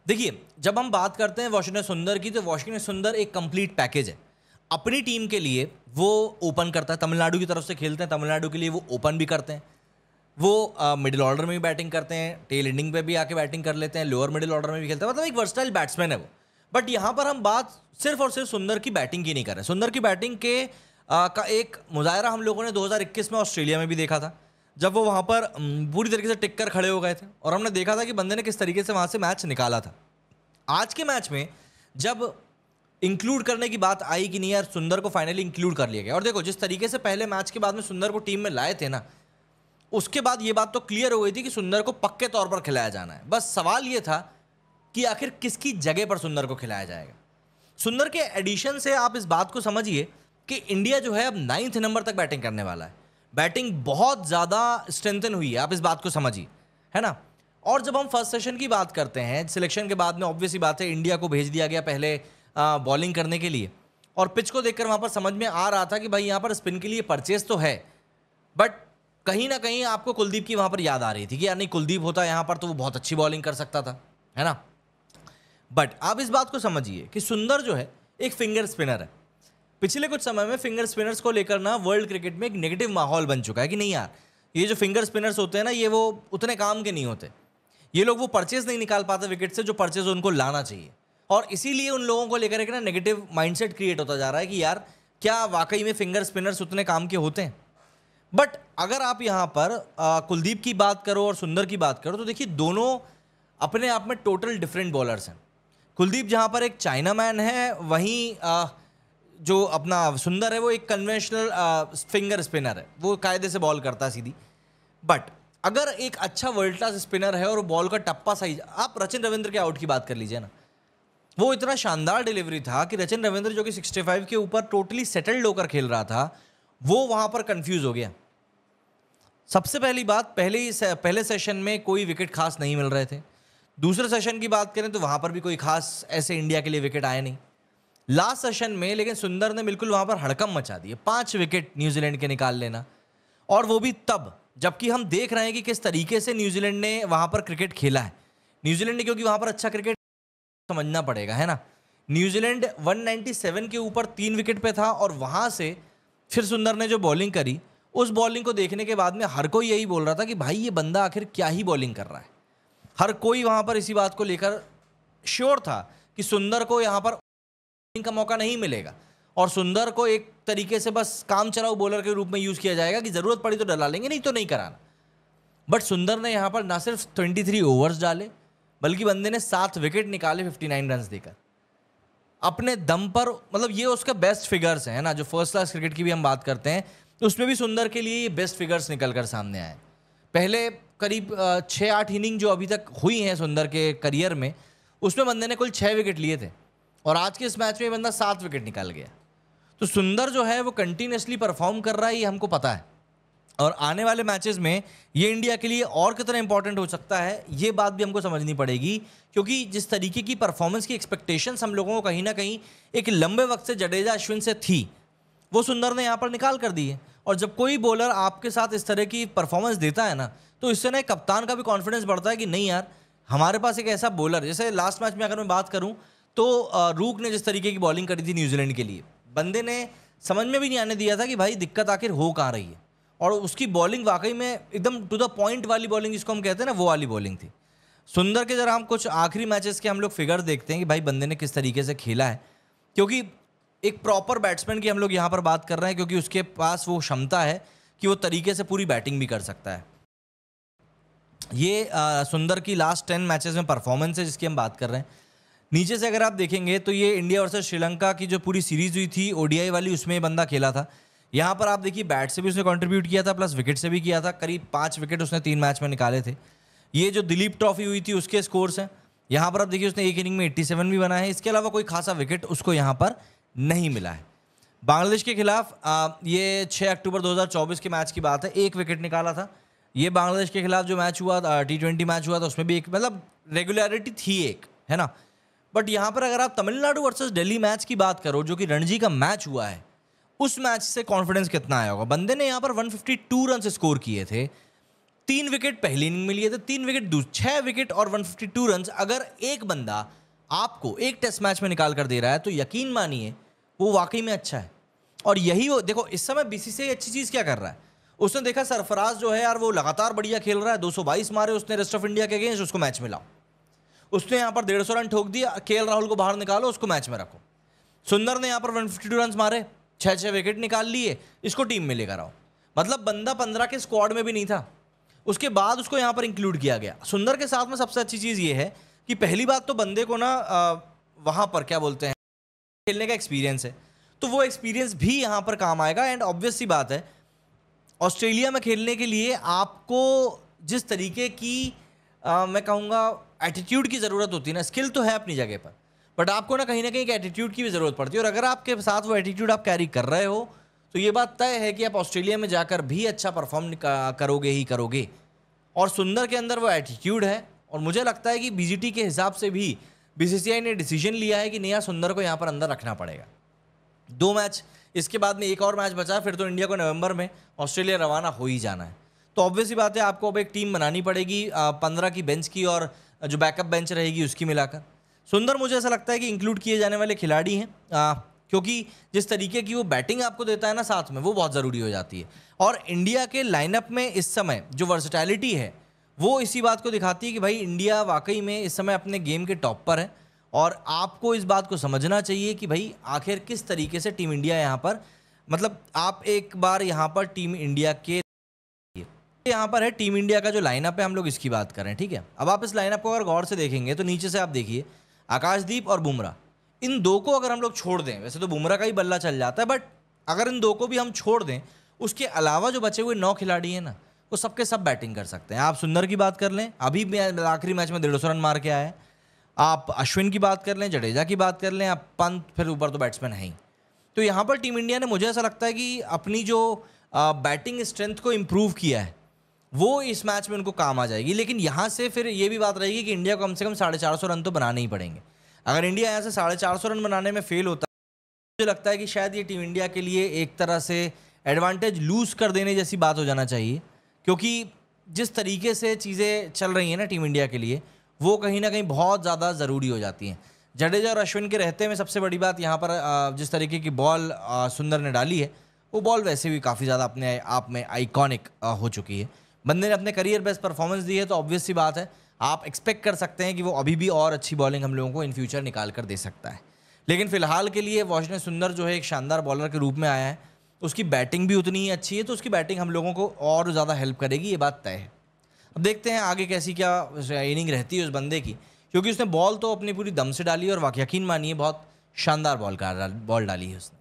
देखिए, जब हम बात करते हैं वॉशिंगटन सुंदर की, तो वॉशिंगटन सुंदर एक कंप्लीट पैकेज है। अपनी टीम के लिए वो ओपन करता है, तमिलनाडु की तरफ से खेलते हैं, तमिलनाडु के लिए वो ओपन भी करते हैं। वो मिडिल ऑर्डर में भी बैटिंग करते हैं, टेल एंडिंग पे भी आके बैटिंग कर लेते हैं, लोअर मिडिल ऑर्डर में भी खेलते हैं, मतलब एक वर्सटाइल बैट्समैन है वो। बट यहाँ पर हम बात सिर्फ और सिर्फ सुंदर की बैटिंग की नहीं कर रहे। सुंदर की बैटिंग का एक मुजाहरा हम लोगों ने 2021 में ऑस्ट्रेलिया में भी देखा था, जब वो वहाँ पर पूरी तरीके से टिक कर खड़े हो गए थे, और हमने देखा था कि बंदे ने किस तरीके से वहाँ से मैच निकाला था। आज के मैच में जब इंक्लूड करने की बात आई कि नहीं यार, सुंदर को फाइनली इंक्लूड कर लिया गया, और देखो जिस तरीके से पहले मैच के बाद में सुंदर को टीम में लाए थे ना, उसके बाद ये बात तो क्लियर हो गई थी कि सुंदर को पक्के तौर पर खिलाया जाना है। बस सवाल ये था कि आखिर किसकी जगह पर सुंदर को खिलाया जाएगा। सुंदर के एडिशन से आप इस बात को समझिए कि इंडिया जो है अब 9th नंबर तक बैटिंग करने वाला है। बैटिंग बहुत ज़्यादा स्ट्रेंथन हुई है, आप इस बात को समझिए, है ना। और जब हम फर्स्ट सेशन की बात करते हैं, सिलेक्शन के बाद में ऑब्वियस ही बात है, इंडिया को भेज दिया गया पहले बॉलिंग करने के लिए, और पिच को देखकर वहाँ पर समझ में आ रहा था कि भाई यहाँ पर स्पिन के लिए परचेज तो है, बट कहीं ना कहीं आपको कुलदीप की वहाँ पर याद आ रही थी कि यार नहीं, कुलदीप होता यहाँ पर तो वो बहुत अच्छी बॉलिंग कर सकता था, है ना। बट आप इस बात को समझिए कि सुंदर जो है एक फिंगर स्पिनर है। पिछले कुछ समय में फिंगर स्पिनर्स को लेकर ना वर्ल्ड क्रिकेट में एक नेगेटिव माहौल बन चुका है कि नहीं यार, ये जो फिंगर स्पिनर्स होते हैं ना, ये वो उतने काम के नहीं होते, ये लोग वो परचेज नहीं निकाल पाते विकेट से जो परचेज उनको लाना चाहिए। और इसीलिए उन लोगों को लेकर एक ना नेगेटिव माइंडसेट क्रिएट होता जा रहा है कि यार क्या वाकई में फिंगर स्पिनर्स उतने काम के होते हैं। बट अगर आप यहाँ पर कुलदीप की बात करो और सुंदर की बात करो, तो देखिए दोनों अपने आप में टोटल डिफरेंट बॉलर्स हैं। कुलदीप जहाँ पर एक चाइना मैन है, वहीं जो अपना सुंदर है वो एक कन्वेंशनल फिंगर स्पिनर है, वो कायदे से बॉल करता है सीधी। बट अगर एक अच्छा वर्ल्ड क्लास स्पिनर है और बॉल का टप्पा सही, आप रचिन रविंद्र के आउट की बात कर लीजिए ना, वो इतना शानदार डिलीवरी था कि रचिन रविंद्र जो कि 65 के ऊपर टोटली सेटल्ड होकर खेल रहा था, वो वहाँ पर कंफ्यूज हो गया। सबसे पहली बात, पहले सेशन में कोई विकेट खास नहीं मिल रहे थे। दूसरे सेशन की बात करें तो वहाँ पर भी कोई खास ऐसे इंडिया के लिए विकेट आए नहीं। लास्ट सेशन में लेकिन सुंदर ने बिल्कुल वहाँ पर हड़कंप मचा दिए, 5 विकेट न्यूजीलैंड के निकाल लेना, और वो भी तब जबकि हम देख रहे हैं कि किस तरीके से न्यूजीलैंड ने वहाँ पर क्रिकेट खेला है। न्यूजीलैंड ने, क्योंकि वहाँ पर अच्छा क्रिकेट समझना पड़ेगा, है ना। न्यूजीलैंड 197 के ऊपर 3 विकेट पे था, और वहाँ से फिर सुंदर ने जो बॉलिंग करी, उस बॉलिंग को देखने के बाद में हर कोई यही बोल रहा था कि भाई ये बंदा आखिर क्या ही बॉलिंग कर रहा है। हर कोई वहाँ पर इसी बात को लेकर श्योर था कि सुंदर को यहाँ पर का मौका नहीं मिलेगा, और सुंदर को एक तरीके से बस काम चलाऊ बॉलर के रूप में यूज किया जाएगा कि जरूरत पड़ी तो डला लेंगे, नहीं तो नहीं कराना। बट सुंदर ने यहाँ पर ना सिर्फ 23 ओवर्स डाले, बल्कि बंदे ने 7 विकेट निकाले 59 रन देकर अपने दम पर। मतलब ये उसका बेस्ट फिगर्स है ना, जो फर्स्ट क्लास क्रिकेट की भी हम बात करते हैं तो उसमें भी सुंदर के लिए ये बेस्ट फिगर्स निकल कर सामने आए। पहले करीब 6-8 इनिंग जो अभी तक हुई हैं सुंदर के करियर में, उसमें बंदे ने कुल 6 विकेट लिए थे, और आज के इस मैच में बंदा 7 विकेट निकाल गया। तो सुंदर जो है वो कंटिन्यूसली परफॉर्म कर रहा है, ये हमको पता है। और आने वाले मैचेस में ये इंडिया के लिए और कितना इंपॉर्टेंट हो सकता है, ये बात भी हमको समझनी पड़ेगी, क्योंकि जिस तरीके की परफॉर्मेंस की एक्सपेक्टेशंस हम लोगों को कहीं ना कहीं एक लंबे वक्त से जडेजा अश्विन से थी, वो सुंदर ने यहाँ पर निकाल कर दी है। और जब कोई बॉलर आपके साथ इस तरह की परफॉर्मेंस देता है ना, तो इससे ना कप्तान का भी कॉन्फिडेंस बढ़ता है कि नहीं यार, हमारे पास एक ऐसा बॉलर, जैसे लास्ट मैच में अगर मैं बात करूं तो रूक ने जिस तरीके की बॉलिंग करी थी न्यूजीलैंड के लिए, बंदे ने समझ में भी नहीं आने दिया था कि भाई दिक्कत आखिर हो कहाँ रही है। और उसकी बॉलिंग वाकई में एकदम टू द पॉइंट वाली बॉलिंग जिसको हम कहते हैं ना, वो वाली बॉलिंग थी सुंदर के। जरा हम कुछ आखिरी मैचेस के हम लोग फिगर देखते हैं कि भाई बंदे ने किस तरीके से खेला है, क्योंकि एक प्रॉपर बैट्समैन की हम लोग यहाँ पर बात कर रहे हैं, क्योंकि उसके पास वो क्षमता है कि वो तरीके से पूरी बैटिंग भी कर सकता है। ये सुंदर की लास्ट 10 मैचेस में परफॉर्मेंस है जिसकी हम बात कर रहे हैं। नीचे से अगर आप देखेंगे तो ये इंडिया वर्सेस श्रीलंका की जो पूरी सीरीज हुई थी ओडीआई वाली, उसमें बंदा खेला था। यहाँ पर आप देखिए बैट से भी उसने कंट्रीब्यूट किया था, प्लस विकेट से भी किया था। करीब 5 विकेट उसने 3 मैच में निकाले थे। ये जो दिलीप ट्रॉफी हुई थी उसके स्कोर्स हैं, यहाँ पर आप देखिए उसने एक इनिंग में 87 भी बनाए हैं। इसके अलावा कोई खासा विकेट उसको यहाँ पर नहीं मिला है। बांग्लादेश के खिलाफ ये 6 अक्टूबर 2024 के मैच की बात है, 1 विकेट निकाला था। ये बांग्लादेश के खिलाफ जो मैच हुआ, T20 मैच हुआ था, उसमें भी एक मतलब रेगुलरिटी थी एक, है ना। बट यहाँ पर अगर आप तमिलनाडु वर्सेस दिल्ली मैच की बात करो, जो कि रणजी का मैच हुआ है, उस मैच से कॉन्फिडेंस कितना आया होगा। बंदे ने यहाँ पर 152 रन स्कोर किए थे, 3 विकेट पहली इनिंग में लिए थे, 3 विकेट 6 विकेट और 152 रन। अगर एक बंदा आपको एक टेस्ट मैच में निकाल कर दे रहा है तो यकीन मानिए वो वाकई में अच्छा है। और यही वो देखो, इस समय बीसीसीआई अच्छी चीज़ क्या कर रहा है, उसने देखा सरफराज जो है यार वो लगातार बढ़िया खेल रहा है, 222 मारे उसने रेस्ट ऑफ इंडिया के अगेंस्ट, उसको मैच में लाओ। उसने यहाँ पर 150 रन ठोक दिया, केएल राहुल को बाहर निकालो, उसको मैच में रखो। सुंदर ने यहाँ पर 152 रन मारे, 6 विकेट निकाल लिए, इसको टीम में लेकर आओ। मतलब बंदा 15 के स्क्वाड में भी नहीं था, उसके बाद उसको यहाँ पर इंक्लूड किया गया। सुंदर के साथ में सबसे अच्छी चीज़ ये है कि पहली बात तो बंदे को ना वहाँ पर क्या बोलते हैं, खेलने का एक्सपीरियंस है, तो वो एक्सपीरियंस भी यहाँ पर काम आएगा। एंड ऑब्वियस सी बात है, ऑस्ट्रेलिया में खेलने के लिए आपको जिस तरीके की मैं कहूँगा एटीट्यूड की ज़रूरत होती है ना, स्किल तो है अपनी जगह पर, बट आपको ना कहीं एक एटीट्यूड की भी ज़रूरत पड़ती है। और अगर आपके साथ वो एटीट्यूड आप कैरी कर रहे हो तो ये बात तय है कि आप ऑस्ट्रेलिया में जाकर भी अच्छा परफॉर्म करोगे ही करोगे। और सुंदर के अंदर वो एटीट्यूड है, और मुझे लगता है कि बीजीटी के हिसाब से भी बीसीसीआई ने डिसीजन लिया है कि नेहा सुंदर को यहाँ पर अंदर रखना पड़ेगा। 2 मैच, इसके बाद में एक और मैच बचा, फिर तो इंडिया को नवंबर में ऑस्ट्रेलिया रवाना हो ही जाना है। तो ऑब्वियस ही बात है आपको अब एक टीम बनानी पड़ेगी 15 की बेंच की और जो बैकअप बेंच रहेगी उसकी मिलाकर। सुंदर मुझे ऐसा लगता है कि इंक्लूड किए जाने वाले खिलाड़ी हैं, क्योंकि जिस तरीके की वो बैटिंग आपको देता है ना साथ में, वो बहुत ज़रूरी हो जाती है। और इंडिया के लाइनअप में इस समय जो वर्सेटैलिटी है वो इसी बात को दिखाती है कि भाई इंडिया वाकई में इस समय अपने गेम के टॉप पर है। और आपको इस बात को समझना चाहिए कि भाई आखिर किस तरीके से टीम इंडिया यहाँ पर, मतलब आप एक बार यहाँ पर टीम इंडिया के यहाँ पर है टीम इंडिया का जो लाइनअप है, हम लोग इसकी बात कर रहे हैं, ठीक है। अब आप इस लाइनअप को अगर गौर से देखेंगे तो नीचे से आप देखिए आकाशदीप और बुमराह, इन दो को अगर हम लोग छोड़ दें, वैसे तो बुमराह का ही बल्ला चल जाता है, बट अगर इन दो को भी हम छोड़ दें, उसके अलावा जो बचे हुए 9 खिलाड़ी हैं ना, वो सबके सब बैटिंग कर सकते हैं। आप सुंदर की बात कर लें, अभी आखिरी मैच में 150 रन मार के आया है। आप अश्विन की बात कर लें, जडेजा की बात कर लें, आप पंत, फिर ऊपर तो बैट्समैन है ही। तो यहाँ पर टीम इंडिया ने, मुझे ऐसा लगता है कि अपनी जो बैटिंग स्ट्रेंथ को इम्प्रूव किया है वो इस मैच में उनको काम आ जाएगी। लेकिन यहाँ से फिर ये भी बात रहेगी कि इंडिया को कम से कम 450 रन तो बनाने ही पड़ेंगे। अगर इंडिया यहाँ से 450 रन बनाने में फेल होता है, मुझे लगता है कि शायद ये टीम इंडिया के लिए एक तरह से एडवांटेज लूज़ कर देने जैसी बात हो जाना चाहिए, क्योंकि जिस तरीके से चीज़ें चल रही हैं ना टीम इंडिया के लिए, वो कहीं ना कहीं बहुत ज़्यादा ज़रूरी हो जाती हैं। जडेजा और अश्विन के रहते में सबसे बड़ी बात यहाँ पर जिस तरीके की बॉल सुंदर ने डाली है, वो बॉल वैसे भी काफ़ी ज़्यादा अपने आप में आइकॉनिक हो चुकी है। बंदे ने अपने करियर बेस्ट परफॉर्मेंस दी है, तो ऑब्वियस सी बात है आप एक्सपेक्ट कर सकते हैं कि वो अभी भी और अच्छी बॉलिंग हम लोगों को इन फ्यूचर निकाल कर दे सकता है। लेकिन फिलहाल के लिए वॉशिंगटन सुंदर जो है एक शानदार बॉलर के रूप में आया है, उसकी बैटिंग भी उतनी ही अच्छी है, तो उसकी बैटिंग हम लोगों को और ज़्यादा हेल्प करेगी, ये बात तय है। अब देखते हैं आगे कैसी क्या इनिंग रहती है उस बंदे की, क्योंकि उसने बॉल तो अपनी पूरी दम से डाली और यकीन मानिए बहुत शानदार बॉल डाली है उसने।